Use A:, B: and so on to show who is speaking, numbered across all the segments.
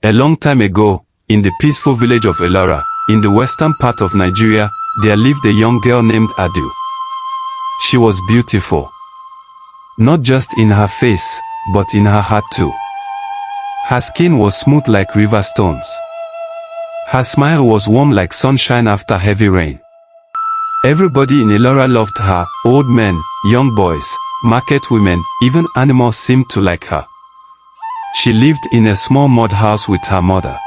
A: A long time ago, in the peaceful village of Elora, in the western part of Nigeria, there lived a young girl named Adu. She was beautiful. Not just in her face, but in her heart too. Her skin was smooth like river stones. Her smile was warm like sunshine after heavy rain. Everybody in Elora loved her, old men, young boys, market women, even animals seemed to like her. She lived in a small mud house with her mother.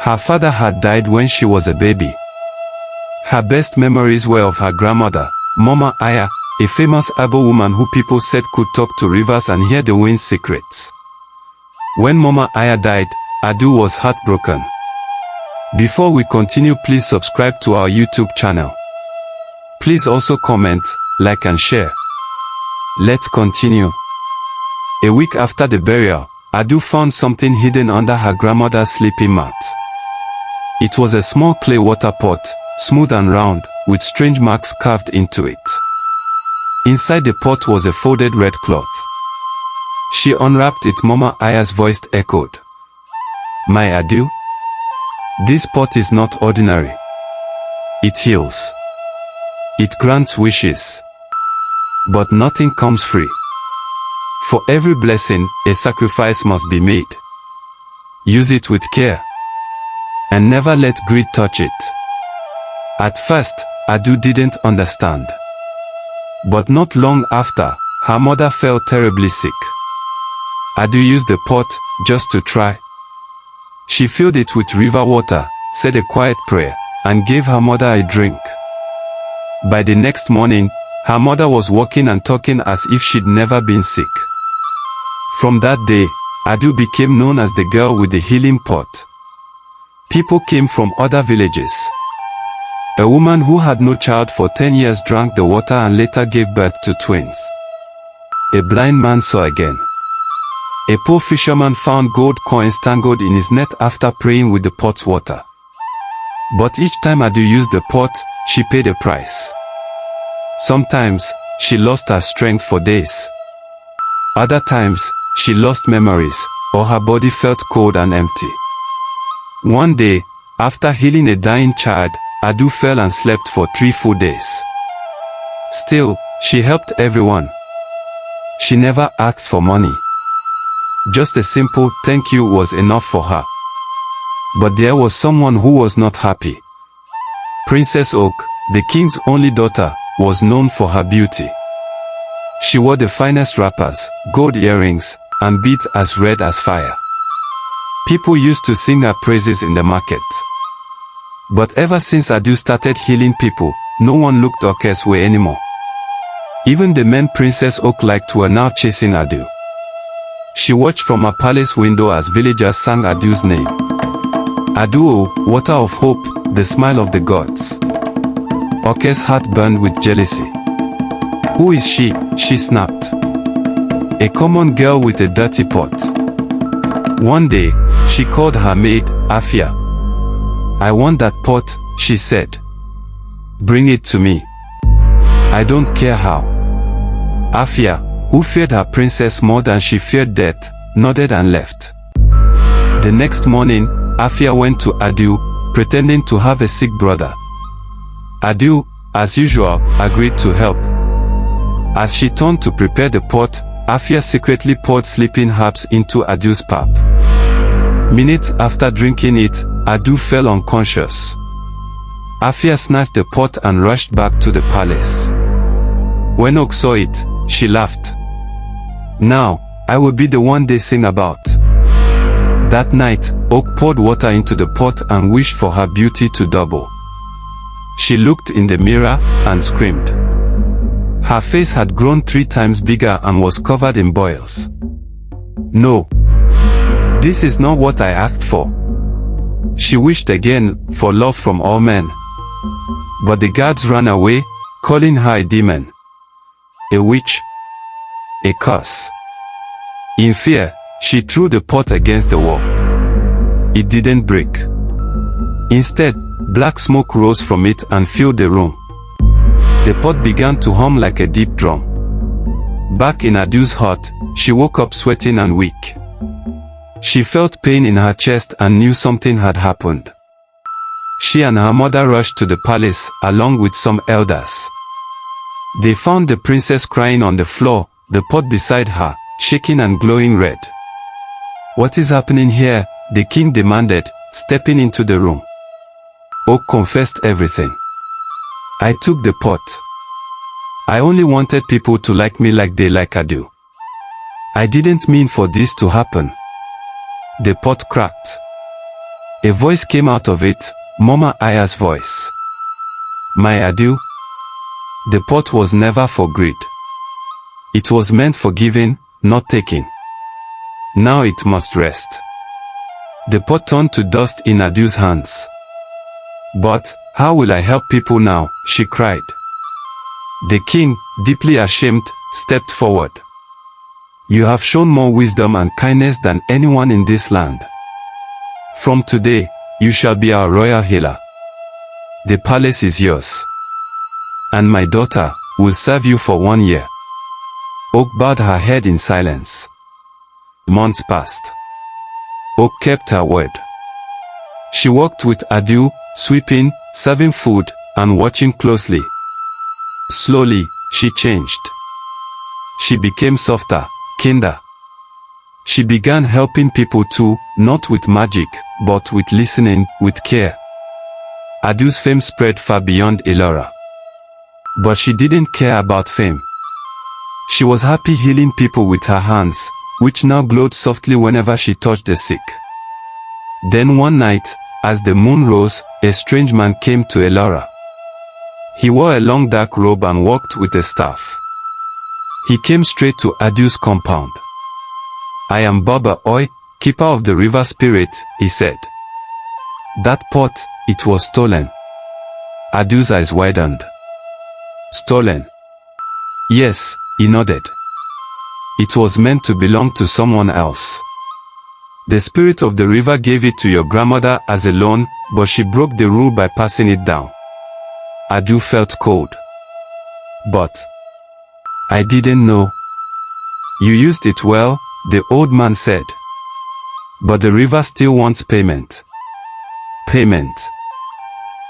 A: Her father had died when she was a baby. Her best memories were of her grandmother, Mama Aya, a famous Abo woman who people said could talk to rivers and hear the wind's secrets. When Mama Aya died, Adu was heartbroken. Before we continue, please subscribe to our YouTube channel. Please also comment, like and share. Let's continue. A week after the burial, Adu found something hidden under her grandmother's sleeping mat. It was a small clay water pot, smooth and round, with strange marks carved into it. Inside the pot was a folded red cloth. She unwrapped it. Mama Aya's voice echoed. "My Adu? This pot is not ordinary. It heals. It grants wishes. But nothing comes free. For every blessing, a sacrifice must be made. Use it with care. And never let greed touch it." At first, Adu didn't understand. But not long after, her mother fell terribly sick. Adu used the pot, just to try. She filled it with river water, said a quiet prayer, and gave her mother a drink. By the next morning, her mother was walking and talking as if she'd never been sick. From that day, Adu became known as the girl with the healing pot. People came from other villages. A woman who had no child for 10 years drank the water and later gave birth to twins. A blind man saw again. A poor fisherman found gold coins tangled in his net after praying with the pot's water. But each time Adu used the pot, she paid a price. Sometimes, she lost her strength for days. Other times, she lost memories, or her body felt cold and empty. One day, after healing a dying child, Adu fell and slept for 3 full days. Still, she helped everyone. She never asked for money. Just a simple thank you was enough for her. But there was someone who was not happy. Princess Oak, the king's only daughter, was known for her beauty. She wore the finest wrappers, gold earrings, and beads as red as fire. People used to sing her praises in the market. But ever since Adu started healing people, no one looked Oke's way anymore. Even the men Princess Oak liked were now chasing Adu. She watched from a palace window as villagers sang Adu's name. Adu, water of hope, the smile of the gods. Oke's heart burned with jealousy. Who is she? She snapped. A common girl with a dirty pot. One day, she called her maid, Afia. "I want that pot," she said. "Bring it to me. I don't care how." Afia, who feared her princess more than she feared death, nodded and left. The next morning, Afia went to Adu, pretending to have a sick brother. Adu, as usual, agreed to help. As she turned to prepare the pot, Afia secretly poured sleeping herbs into Adu's pap. Minutes after drinking it, Adu fell unconscious. Afia snatched the pot and rushed back to the palace. When Oak saw it, she laughed. "Now, I will be the one they sing about." That night, Oak poured water into the pot and wished for her beauty to double. She looked in the mirror and screamed. Her face had grown 3 times bigger and was covered in boils. "No. This is not what I asked for." She wished again, for love from all men. But the guards ran away, calling her a demon, a witch, a curse. In fear, she threw the pot against the wall. It didn't break. Instead, black smoke rose from it and filled the room. The pot began to hum like a deep drum. Back in Adu's hut, she woke up sweating and weak. She felt pain in her chest and knew something had happened. She and her mother rushed to the palace, along with some elders. They found the princess crying on the floor, the pot beside her, shaking and glowing red. "What is happening here?" the king demanded, stepping into the room. Oak confessed everything. "I took the pot. I only wanted people to like me like they like Adu. I didn't mean for this to happen." The pot cracked. A voice came out of it, Mama Aya's voice. "My Adu, the pot was never for greed. It was meant for giving, not taking. Now it must rest." The pot turned to dust in Adu's hands. "But, how will I help people now?" she cried. The king, deeply ashamed, stepped forward. "You have shown more wisdom and kindness than anyone in this land. From today, you shall be our royal healer. The palace is yours. And my daughter will serve you for 1 year." Oak bowed her head in silence. Months passed. Oak kept her word. She worked with Adu, sweeping, serving food, and watching closely. Slowly, she changed. She became softer, kinder. She began helping people too, not with magic, but with listening, with care. Adu's fame spread far beyond Elora. But she didn't care about fame. She was happy healing people with her hands, which now glowed softly whenever she touched the sick. Then one night, as the moon rose, a strange man came to Elora. He wore a long dark robe and walked with a staff. He came straight to Adu's compound. "I am Baba Oi, keeper of the river spirit," he said. "That pot, it was stolen." Adu's eyes widened. "Stolen?" "Yes," he nodded. "It was meant to belong to someone else. The spirit of the river gave it to your grandmother as a loan, but she broke the rule by passing it down." Adu felt cold. "But I didn't know." "You used it well," the old man said. "But the river still wants payment." "Payment?"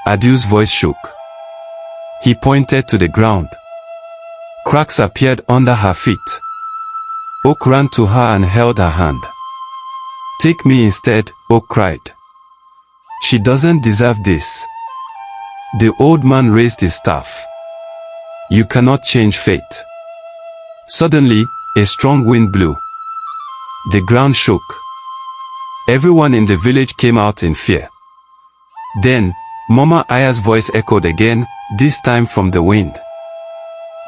A: Adu's voice shook. He pointed to the ground. Cracks appeared under her feet. Oak ran to her and held her hand. "Take me instead," Oak cried. "She doesn't deserve this." The old man raised his staff. "You cannot change fate." Suddenly, a strong wind blew. The ground shook. Everyone in the village came out in fear. Then, Mama Aya's voice echoed again, this time from the wind.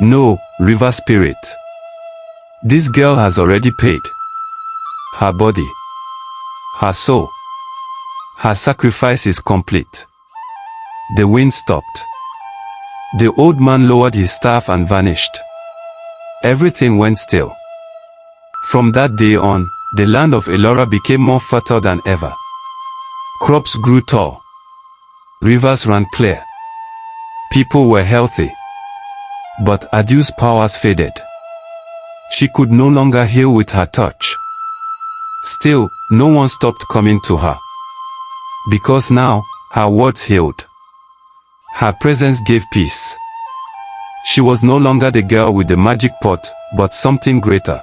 A: "No, river spirit. This girl has already paid. Her body. Her soul. Her sacrifice is complete." The wind stopped. The old man lowered his staff and vanished. Everything went still. From that day on, the land of Elora became more fertile than ever. Crops grew tall. Rivers ran clear. People were healthy. But Adu's powers faded. She could no longer heal with her touch. Still, no one stopped coming to her. Because now, her words healed. Her presence gave peace. She was no longer the girl with the magic pot, but something greater.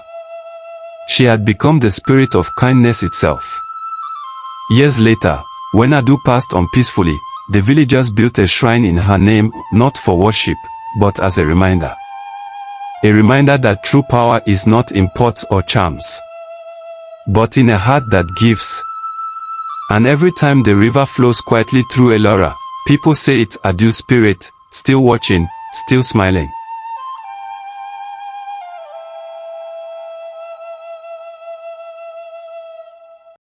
A: She had become the spirit of kindness itself. Years later, when Adu passed on peacefully, the villagers built a shrine in her name, not for worship, but as a reminder. A reminder that true power is not in pots or charms, but in a heart that gives. And every time the river flows quietly through Elora, people say it's Adu's spirit, still watching, still smiling.